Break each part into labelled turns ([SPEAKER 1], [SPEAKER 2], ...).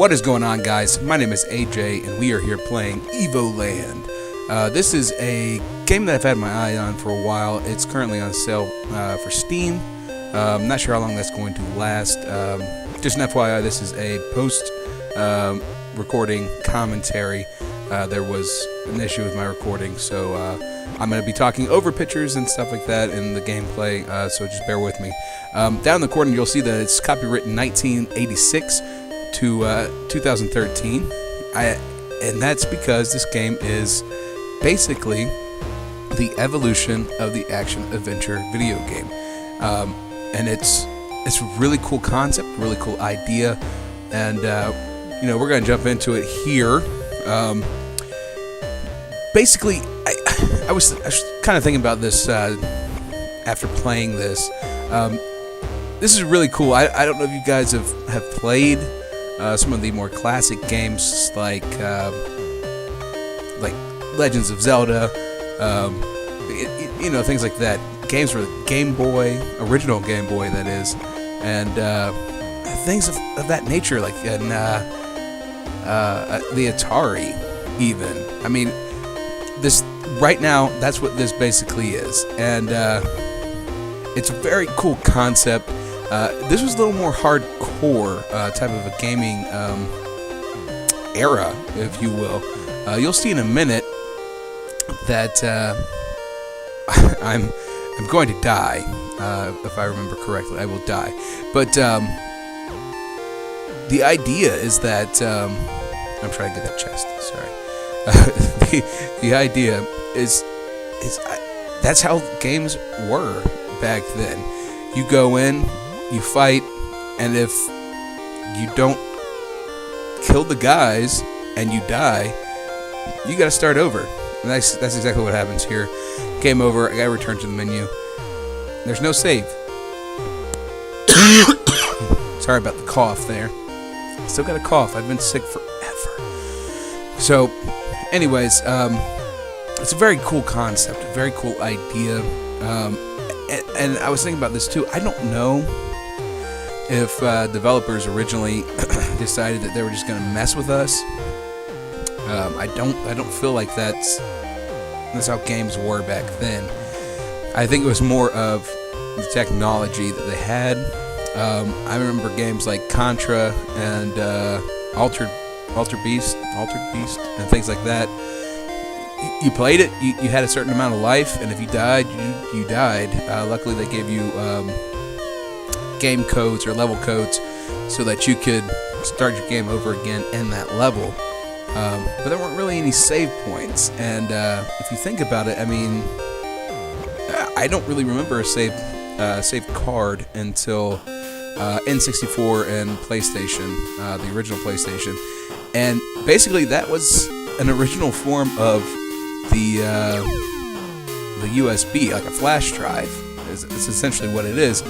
[SPEAKER 1] What is going on, guys? My name is AJ, and we are here playing Evoland. This is a game that I've had my eye on for a while. It's currently on sale for Steam. I'm not sure how long that's going to last. Just an FYI, this is a post-recording commentary. There was an issue with my recording, so I'm going to be talking over pictures and stuff like that in the gameplay, so just bear with me. Down in the corner, you'll see that it's copywritten 1986 to 2013, and that's because this game is basically the evolution of the action-adventure video game, and it's a really cool concept, really cool idea, and we're going to jump into it here. Basically, I was kind of thinking about this after playing this. This is really cool. I don't know if you guys have played some of the more classic games like Legends of Zelda, things like that. Games for the Game Boy, original Game Boy, that is, and things of that nature, like in the Atari, even. I mean, this right now, that's what this basically is, and it's a very cool concept. This was a little more hardcore type of a gaming era, if you will. You'll see in a minute that I'm going to die. If I remember correctly, I will die. But the idea is that I'm trying to get that chest. Sorry. The idea is that's how games were back then. You go in, you fight, and if you don't kill the guys and you die, you gotta start over. And that's exactly what happens here. Game over, I gotta return to the menu. There's no save. Sorry about the cough there. Still got a cough. I've been sick forever. So, anyways, it's a very cool concept, a very cool idea. And I was thinking about this too. I don't know if developers originally decided that they were just going to mess with us. I don't feel like that's how games were back then. I think it was more of the technology that they had. I remember games like Contra and Altered Beast, and things like that. You played it, you had a certain amount of life, and if you died, you died. Luckily, they gave you game codes or level codes so that you could start your game over again in that level. But there weren't really any save points, and if you think about it, I mean, I don't really remember a save card until N64 and PlayStation, the original PlayStation, and basically that was an original form of the USB, like a flash drive. It's essentially what it is.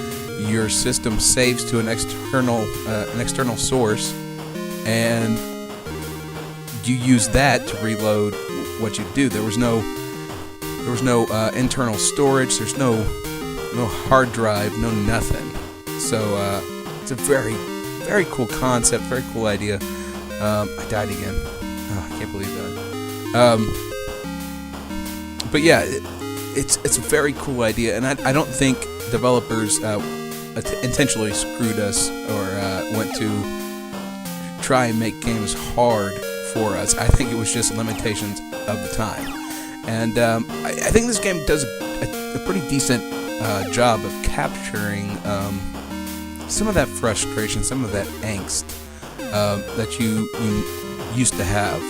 [SPEAKER 1] Your system saves to an external source, and you use that to reload what you do. There was no internal storage. There's no hard drive, no nothing. So it's a very, very cool concept, very cool idea. I died again. Oh, I can't believe that. But yeah, it's a very cool idea, and I don't think developers intentionally screwed us or went to try and make games hard for us. I think it was just limitations of the time, and I think this game does a pretty decent job of capturing some of that frustration, some of that angst that you used to have.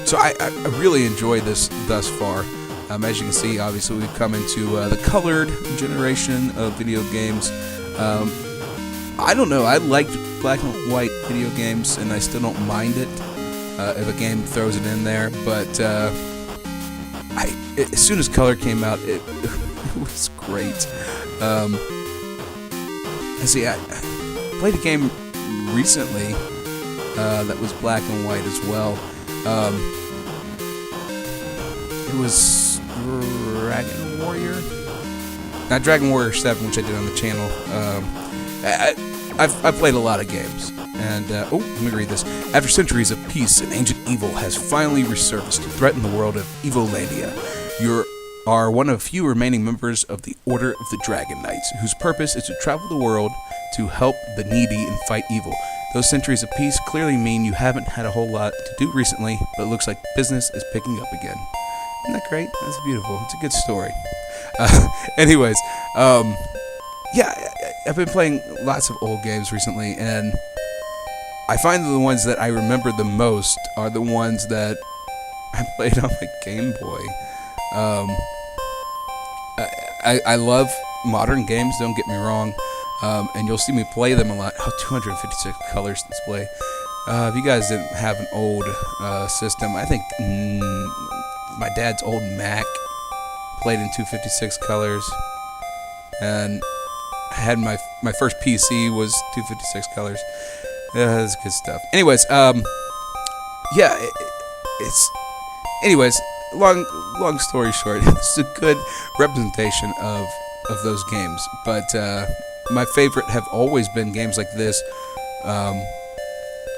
[SPEAKER 1] So I really enjoyed this thus far. As you can see, obviously we've come into the colored generation of video games. I don't know, I liked black and white video games, and I still don't mind it if a game throws it in there, but as soon as color came out, it was great. I played a game recently that was black and white as well. It was Dragon Warrior? Not Dragon Warrior 7, which I did on the channel. I've played a lot of games, and let me read this. After centuries of peace, an ancient evil has finally resurfaced to threaten the world of Evolandia. You are one of few remaining members of the Order of the Dragon Knights, whose purpose is to travel the world to help the needy and fight evil. Those centuries of peace clearly mean you haven't had a whole lot to do recently, but it looks like business is picking up again. Isn't that great? That's beautiful. It's a good story. Anyways, yeah, I've been playing lots of old games recently, and I find that the ones that I remember the most are the ones that I played on my Game Boy. I love modern games, don't get me wrong, and you'll see me play them a lot. Oh, 256 colors display. If you guys didn't have an old system, I think my dad's old Mac played in 256 colors, and I had my first PC was 256 colors. That's good stuff. Anyways, yeah, anyways, long story short, it's a good representation of those games. But my favorite have always been games like this, and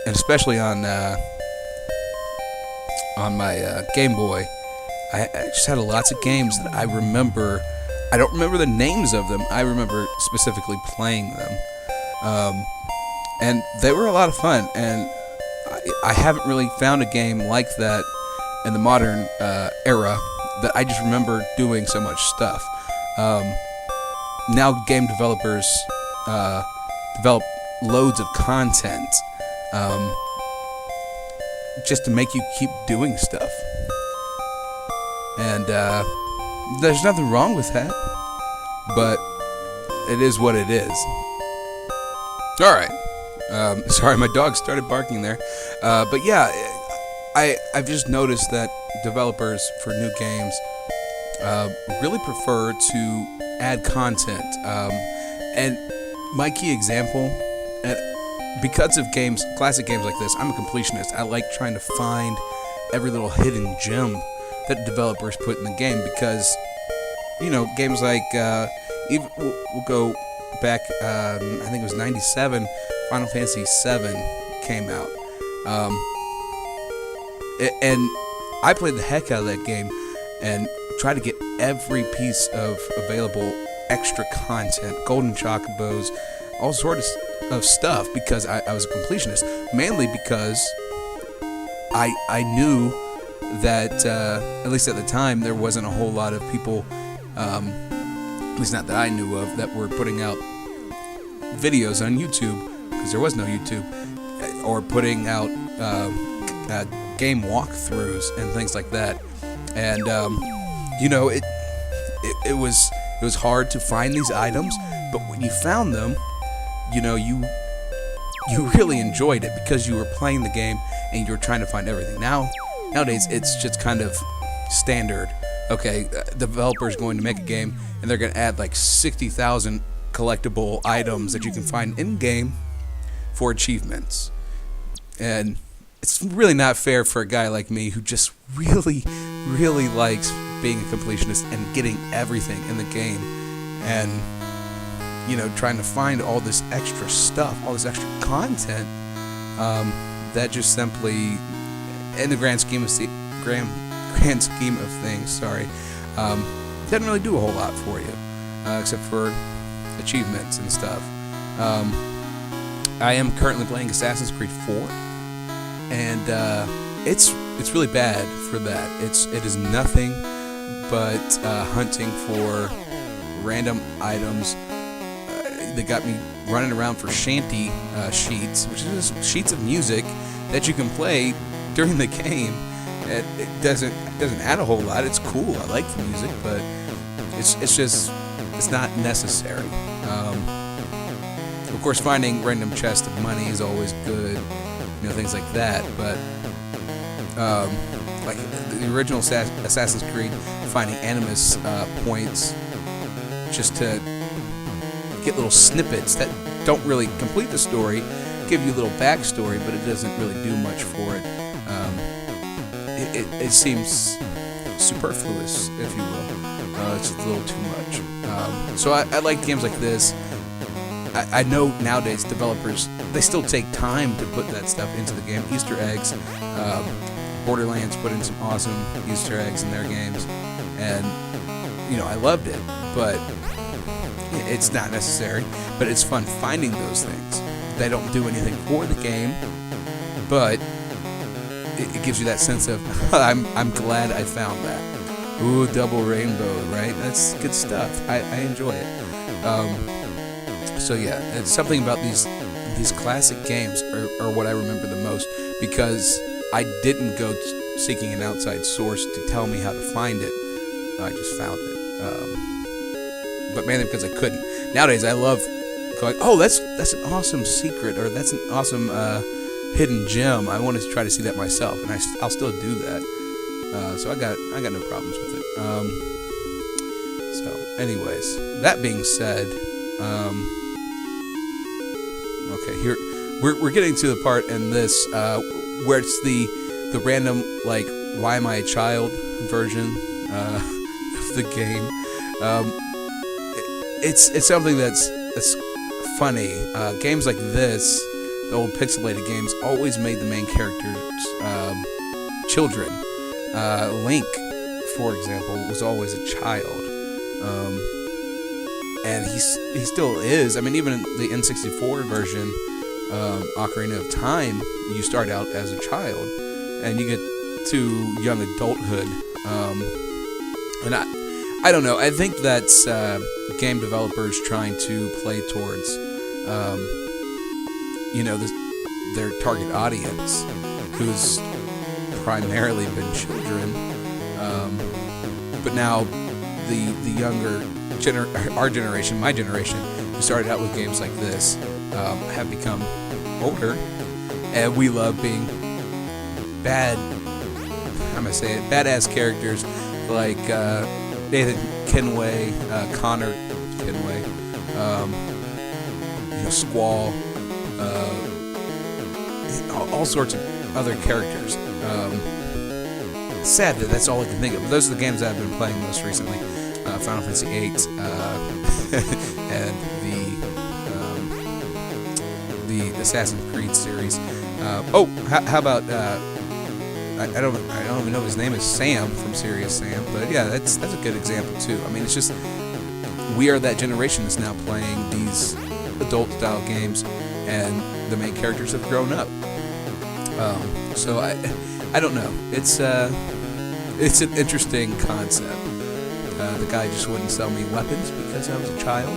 [SPEAKER 1] especially on my Game Boy. I just had lots of games that I remember. I don't remember the names of them. I remember specifically playing them. And they were a lot of fun. And I haven't really found a game like that in the modern era that I just remember doing so much stuff. Now game developers develop loads of content just to make you keep doing stuff. And there's nothing wrong with that, but it is what it is. Alright, sorry, my dog started barking there. But yeah, I've just noticed that developers for new games really prefer to add content. And my key example, because of games, classic games like this, I'm a completionist. I like trying to find every little hidden gem that developers put in the game, because games like we'll go back, I think it was 97, Final Fantasy VII came out, and I played the heck out of that game and tried to get every piece of available extra content, golden chocobos, all sorts of stuff, because I was a completionist, mainly because I knew that, at least at the time, there wasn't a whole lot of people, at least not that I knew of, that were putting out videos on YouTube, because there was no YouTube, or putting out game walkthroughs and things like that. And it was hard to find these items, but when you found them, you really enjoyed it, because you were playing the game and you were trying to find everything. Nowadays, it's just kind of standard. Okay, developers going to make a game, and they're going to add like 60,000 collectible items that you can find in-game for achievements. And it's really not fair for a guy like me who just really, really likes being a completionist and getting everything in the game, and trying to find all this extra stuff, all this extra content, that just simply, in the grand scheme of things, doesn't really do a whole lot for you, except for achievements and stuff. I am currently playing Assassin's Creed 4, and it's really bad for that. It is nothing but hunting for random items. They got me running around for shanty sheets, which is sheets of music that you can play during the game. It doesn't add a whole lot. It's cool. I like the music, but it's not necessary. Of course, finding random chests of money is always good, things like that. But like the original Assassin's Creed, finding Animus points just to get little snippets that don't really complete the story, give you a little backstory, but it doesn't really do much for it. It seems superfluous, if you will. It's a little too much. So I like games like this, I know nowadays developers, they still take time to put that stuff into the game. Easter eggs. Borderlands put in some awesome Easter eggs in their games, and I loved it, but it's not necessary. But it's fun finding those things. They don't do anything for the game, but it gives you that sense of I'm glad I found that. Ooh, double rainbow, right? That's good stuff. I enjoy it. So yeah, it's something about these classic games are what I remember the most, because I didn't go seeking an outside source to tell me how to find it. I just found it. But mainly because I couldn't. Nowadays, I love going, oh, that's an awesome secret, or that's an awesome hidden gem. I want to try to see that myself, and I'll still do that. So I got no problems with it. So, anyways, that being said, okay, here we're getting to the part in this where it's the random, like, why am I a child version of the game. It's something that's funny. Games like this, the old pixelated games, always made the main characters children. Link, for example, was always a child, and he still is. I mean, even in the N64 version, Ocarina of Time, you start out as a child, and you get to young adulthood. And I don't know. I think that's game developers trying to play towards, their target audience, who's primarily been children. But now the younger our generation, my generation, who started out with games like this, have become older, and we love being badass characters like Nathan Kenway, Connor Kenway, Squall, all sorts of other characters. It's sad that that's all I can think of. But those are the games I've been playing most recently: Final Fantasy VIII, and the Assassin's Creed series. How about? I don't even know if his name is Sam from Serious Sam, but yeah, that's a good example too. I mean, it's just we are that generation that's now playing these adult-style games, and the main characters have grown up. So I don't know. It's an interesting concept. The guy just wouldn't sell me weapons because I was a child.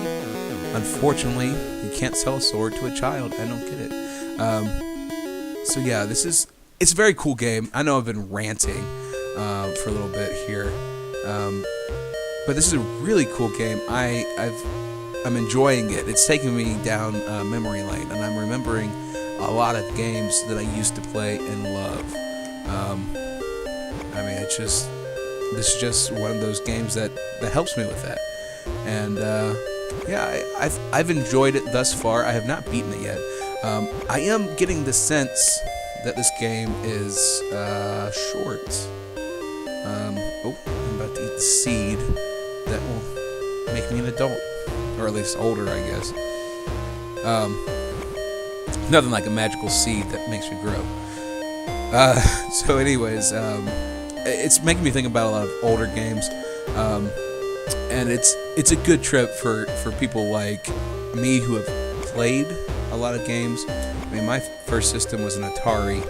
[SPEAKER 1] Unfortunately, you can't sell a sword to a child. I don't get it. So yeah, it's a very cool game. I know I've been ranting for a little bit here, but this is a really cool game. I'm enjoying it. It's taking me down memory lane, and I'm remembering a lot of games that I used to play and love. This is just one of those games that helps me with that. And I've enjoyed it thus far. I have not beaten it yet. I am getting the sense that this game is short. I'm about to eat the seed that will make me an adult, or at least older, I guess. Nothing like a magical seed that makes you grow. So anyways, it's making me think about a lot of older games, and it's a good trip for people like me who have played a lot of games. I mean, my first system was an Atari,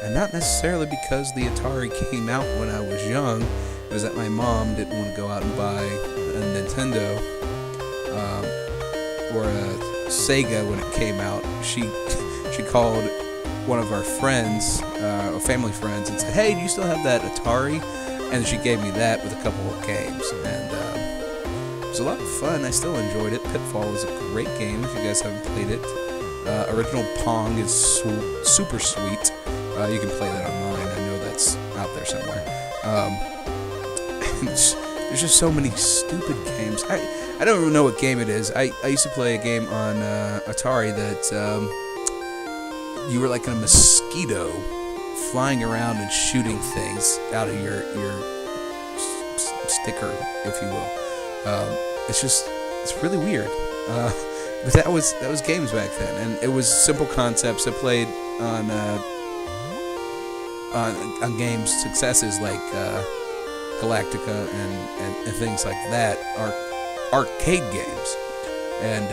[SPEAKER 1] and not necessarily because the Atari came out when I was young. It was that my mom didn't want to go out and buy a Nintendo or a Sega when it came out. She called one of our friends, family friends, and said, "Hey, do you still have that Atari?" And she gave me that with a couple of games, and it was a lot of fun. I still enjoyed it. Pitfall is a great game if you guys haven't played it. Original Pong is super sweet. You can play that online. I know that's out there somewhere. There's just so many stupid games. I don't even know what game it is. I used to play a game on Atari that you were like a mosquito flying around and shooting things out of your sticker, if you will. It's really weird. But that was games back then, and it was simple concepts. I played on games successes like Galactica and things like that, arcade games, and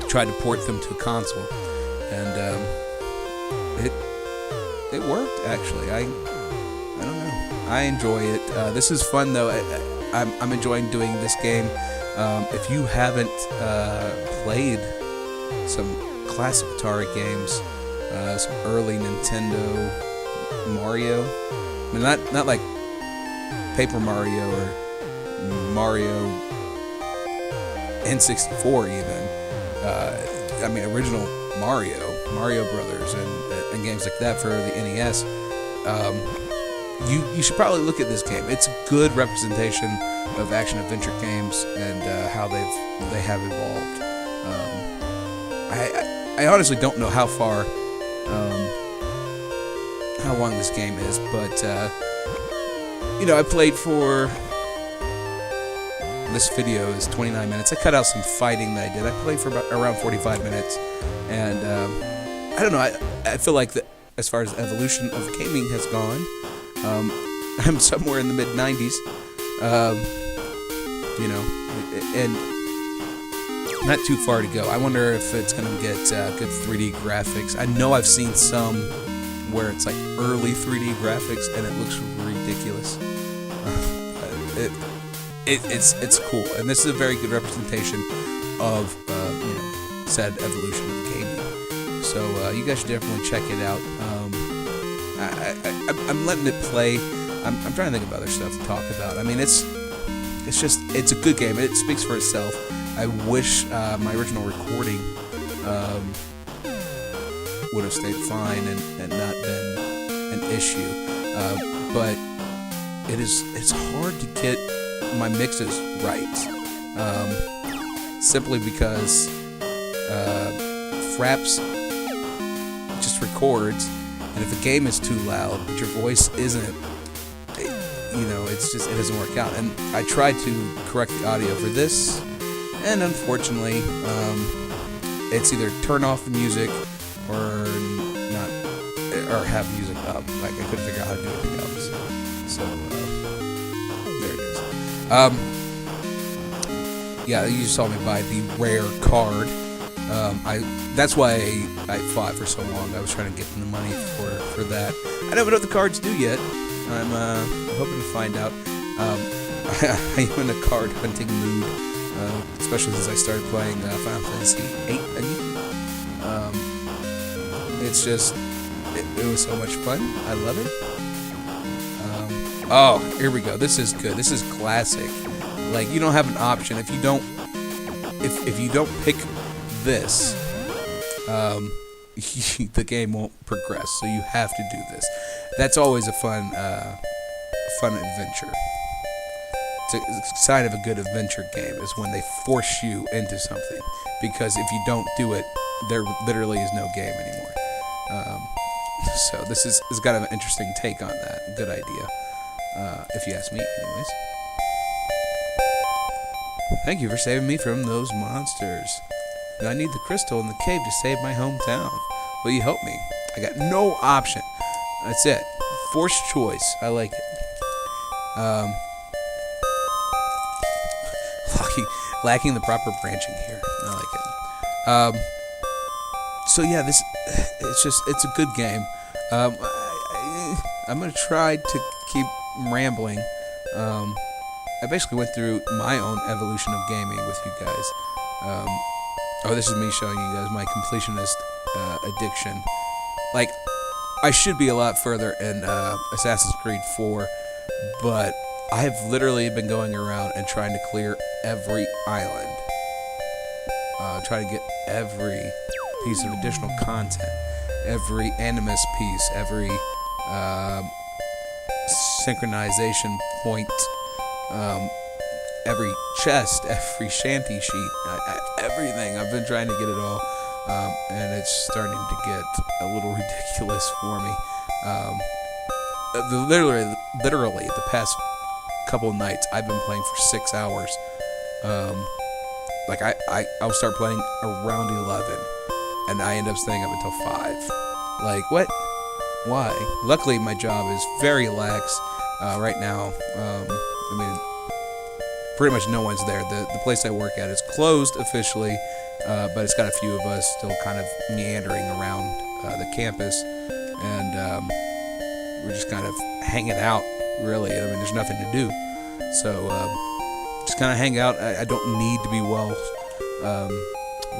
[SPEAKER 1] tried to port them to a console, and it worked actually. I don't know. I enjoy it. This is fun though. I'm enjoying doing this game. If you haven't played some classic Atari games, some early Nintendo Mario, I mean not like Paper Mario or Mario N64 even. I mean original Mario Brothers, and games like that for the NES. You should probably look at this game. It's a good representation of action adventure games and how they have evolved. I honestly don't know how long this game is, but I played for this video is 29 minutes. I cut out some fighting that I did. I played for around 45 minutes, and I don't know. I feel like as far as the evolution of gaming has gone, I'm somewhere in the mid 90s, and not too far to go. I wonder if it's going to get good 3D graphics. I know I've seen some where it's like early 3D graphics and it looks ridiculous. It's cool, and this is a very good representation of said evolution of gaming. So you guys should definitely check it out. I'm letting it play. I'm trying to think of other stuff to talk about. I mean, it's a good game. It speaks for itself. I wish my original recording would have stayed fine and not been an issue. But it's hard to get my mixes right, simply because Fraps just records, and if a game is too loud but your voice isn't, it doesn't work out. And I tried to correct the audio for this, and unfortunately, it's either turn off the music or not, or have music up. Like, I couldn't figure out how to do anything else. So there it is. Yeah, you saw me buy the rare card. That's why I fought for so long. I was trying to get the money for that. I don't know what the cards do yet. I'm hoping to find out. I'm in a card hunting mood, especially since I started playing Final Fantasy VIII again. It's just, it was so much fun. I love it. Oh, here we go. This is good. This is classic. Like, you don't have an option if you don't pick this. The game won't progress, so you have to do this. That's always a fun adventure. It's a sign of a good adventure game is when they force you into something, because if you don't do it, there literally is no game anymore. So this is kind of an interesting take on that. Good idea, if you ask me, anyways. Thank you for saving me from those monsters. I need the crystal in the cave to save my hometown. Will you help me? I got no option. That's it. Forced choice. I like it. Lacking the proper branching here. I like it. So yeah, it's a good game. I'm gonna try to keep rambling. I basically went through my own evolution of gaming with you guys. This is me showing you guys my completionist addiction. Like, I should be a lot further in Assassin's Creed 4, but I have literally been going around and trying to clear every island. Trying to get every piece of additional content, every animus piece, every synchronization point, every chest, every shanty sheet, everything. I've been trying to get it all, and it's starting to get a little ridiculous for me. Literally, the past couple nights, I've been playing for 6 hours. Like I'll start playing around 11, and I end up staying up until 5. Like what? Why? Luckily, my job is very lax right now. I mean, pretty much no one's there. The place I work at is closed officially, but it's got a few of us still kind of meandering around the campus, and we're just kind of hanging out. Really, I mean, there's nothing to do, so just kind of hang out. I don't need to be well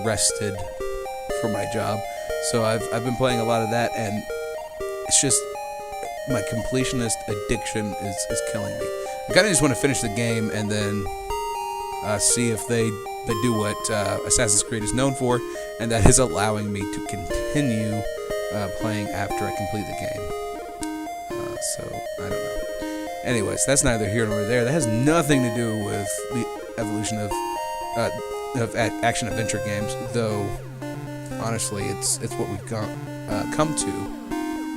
[SPEAKER 1] rested for my job, so I've been playing a lot of that, and it's just my completionist addiction is killing me. I kind of just want to finish the game and then see if they do what Assassin's Creed is known for, and that is allowing me to continue playing after I complete the game. So I don't know. Anyways, that's neither here nor there. That has nothing to do with the evolution of action adventure games, though. Honestly, it's what we've come to.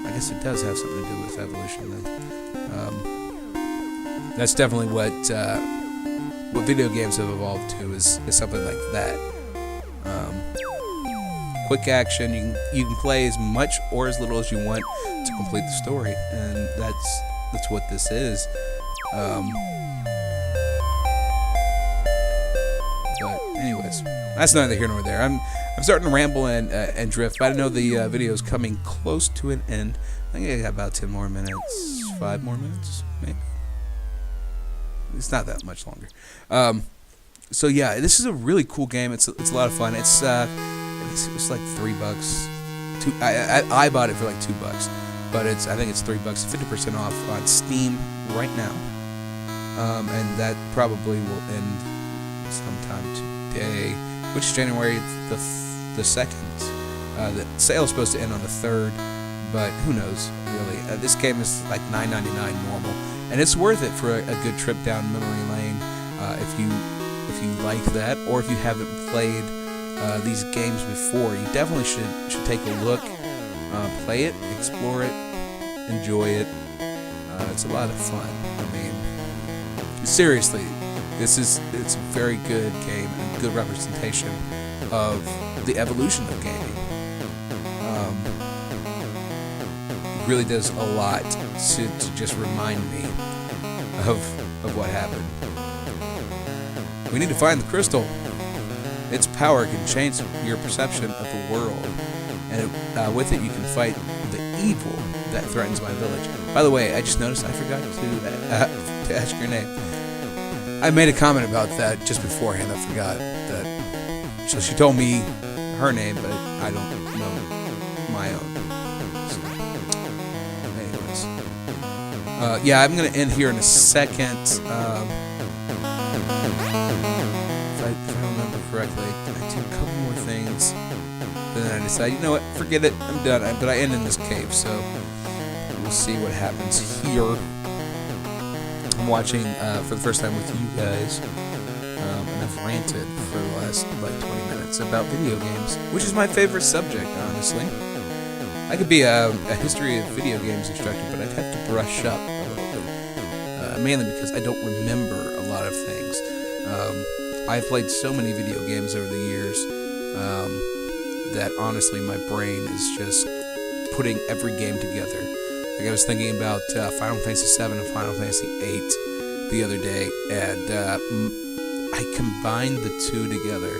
[SPEAKER 1] I guess it does have something to do with evolution. Then that's definitely what video games have evolved to is something like that. Quick action. You can play as much or as little as you want to complete the story, and that's what this is. But anyways, that's neither here nor there. I'm starting to ramble and drift, but I know the video is coming close to an end. I think I got about 10 more minutes, 5 more minutes, maybe. It's not that much longer. So yeah, this is a really cool game. It's a lot of fun. It's like $3. I bought it for like $2, but I think it's $3, 50% off on Steam right now. And that probably will end sometime today, which is January the 2nd. The sale is supposed to end on the 3rd, but who knows, really. This game is like $9.99 normal, and it's worth it for a good trip down memory lane if you like that, or if you haven't played these games before. You definitely should take a look, play it, explore it, enjoy it. It's a lot of fun. I mean, seriously, it's a very good game and a good representation of the evolution of gaming. It really does a lot to just remind me of what happened. We need to find the crystal. Its power can change your perception of the world, and with it you can fight the evil that threatens my village. By the way, I just noticed I forgot to ask your name. I made a comment about that just beforehand. I forgot that. So she told me her name, but I don't know my own. So, anyways, yeah, I'm gonna end here in a second. If I remember correctly, I do a couple more things. Then I decide, you know what, forget it, I'm done. But I end in this cave, so we'll see what happens here. I'm watching for the first time with you guys, and I've ranted for the last like 20 minutes about video games, which is my favorite subject, honestly. I could be a history of video games instructor, but I'd have to brush up a little bit, mainly because I don't remember a lot of things. I've played so many video games over the years that honestly my brain is just putting every game together. Like I was thinking about Final Fantasy VII and Final Fantasy VIII the other day, and I combined the two together.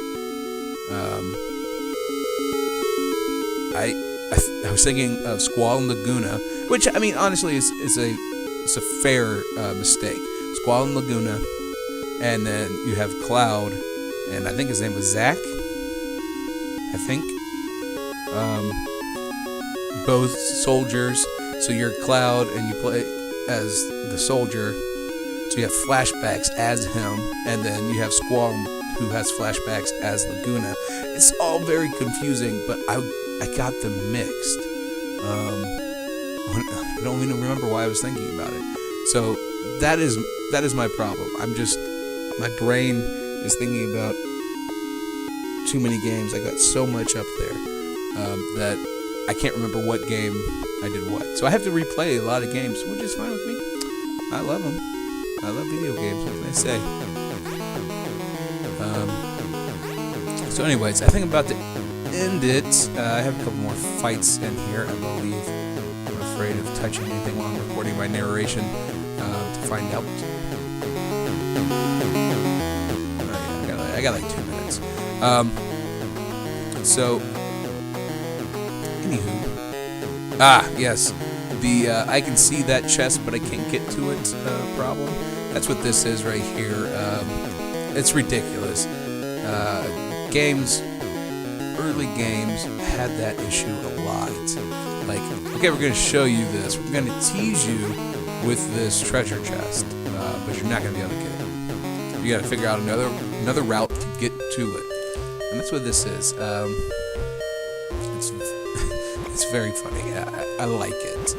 [SPEAKER 1] I was thinking of Squall and Laguna, which I mean honestly is a fair mistake. Squall and Laguna, and then you have Cloud, and I think his name was Zack. I think. Both soldiers. So you're Cloud and you play as the soldier. So you have flashbacks as him, and then you have Squall who has flashbacks as Laguna. It's all very confusing, but I got them mixed. I don't even remember why I was thinking about it. So that is my problem. My brain is thinking about too many games. I got so much up there that I can't remember what game I did what. So I have to replay a lot of games, which is fine with me. I love them. I love video games, what can I say? So anyways, I think I'm about to end it. I have a couple more fights in here, I believe. I'm afraid of touching anything while I'm recording my narration to find out. I got like 2 minutes. So, anywho. Yes. The I can see that chest, but I can't get to it problem. That's what this is right here. It's ridiculous. Early games had that issue a lot. Like, okay, we're going to show you this. We're going to tease you with this treasure chest, but you're not going to be able to get it. You got to figure out another route to get to it, and that's what this is. It's very funny. I like it,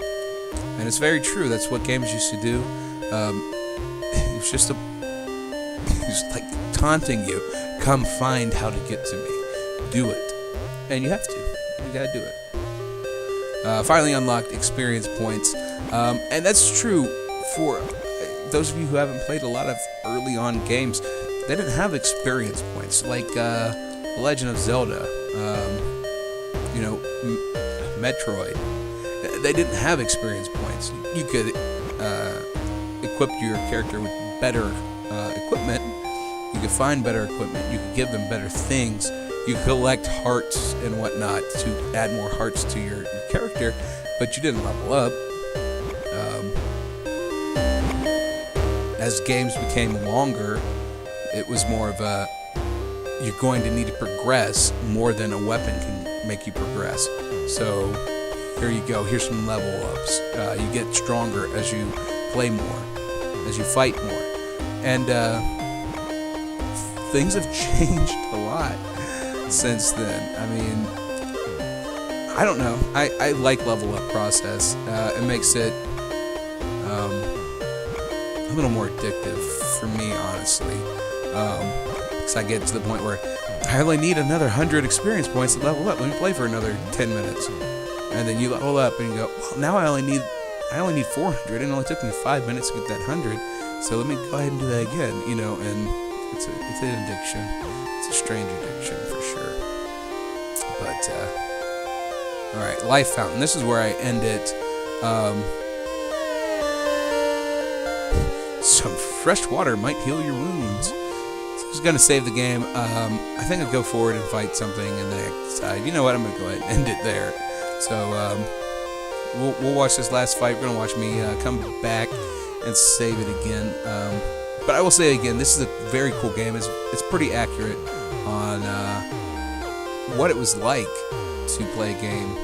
[SPEAKER 1] and it's very true. That's what games used to do. It was just like taunting you. Come find how to get to me. Do it. And you have to. You gotta do it. Finally unlocked experience points. And that's true for those of you who haven't played a lot of early on games. They didn't have experience points. Like Legend of Zelda, Metroid. They didn't have experience points. You could equip your character with better equipment. You could find better equipment. You could give them better things. You collect hearts and whatnot to add more hearts to your character, but you didn't level up. As games became longer, it was more of a you're going to need to progress more than a weapon can make you progress. So here you go. Here's some level ups. You get stronger as you play more, as you fight more, and things have changed a lot since then. I mean, I don't know. I like level up process. It makes it a little more addictive for me, honestly. Because I get to the point where I only need another 100 experience points to level up. Let me play for another 10 minutes. And then you level up and you go, well, now I only need 400. It only took me 5 minutes to get that 100. So let me go ahead and do that again, and it's an addiction. It's a strange addiction for sure. But alright, Life Fountain. This is where I end it. Some fresh water might heal your wounds. So I was gonna save the game. I think I'll go forward and fight something, and then I decide, you know what, I'm gonna go ahead and end it there. So we'll watch this last fight. We're gonna watch me come back and save it again. But I will say again, this is a very cool game. It's pretty accurate on what it was like to play a game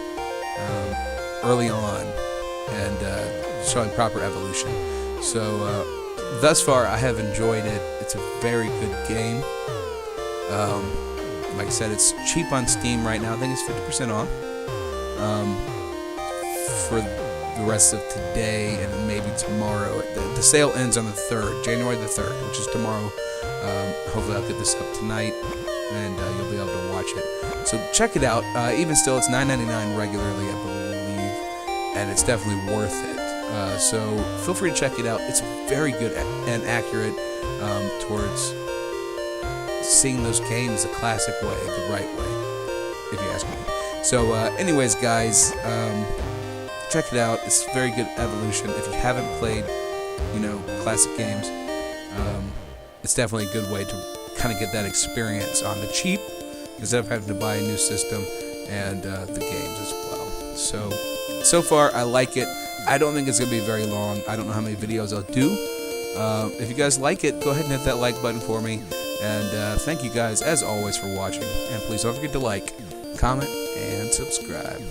[SPEAKER 1] early on and showing proper evolution. So thus far, I have enjoyed it. It's a very good game. Like I said, it's cheap on Steam right now. I think it's 50% off for the rest of today and maybe tomorrow. The sale ends on the 3rd, January the 3rd, which is tomorrow. Hopefully I'll get this up tonight and you'll be able to watch it. So check it out. Even still, it's $9.99 regularly, I believe, and it's definitely worth it. So feel free to check it out. It's very good and accurate towards seeing those games the classic way, the right way, if you ask me. So anyways, guys, check it out. It's very good evolution. If you haven't played, classic games, it's definitely a good way to kind of get that experience on the cheap instead of having to buy a new system and the games as well. So far, I like it. I don't think it's going to be very long. I don't know how many videos I'll do. If you guys like it, go ahead and hit that like button for me. And thank you guys, as always, for watching. And please don't forget to like, comment, and subscribe.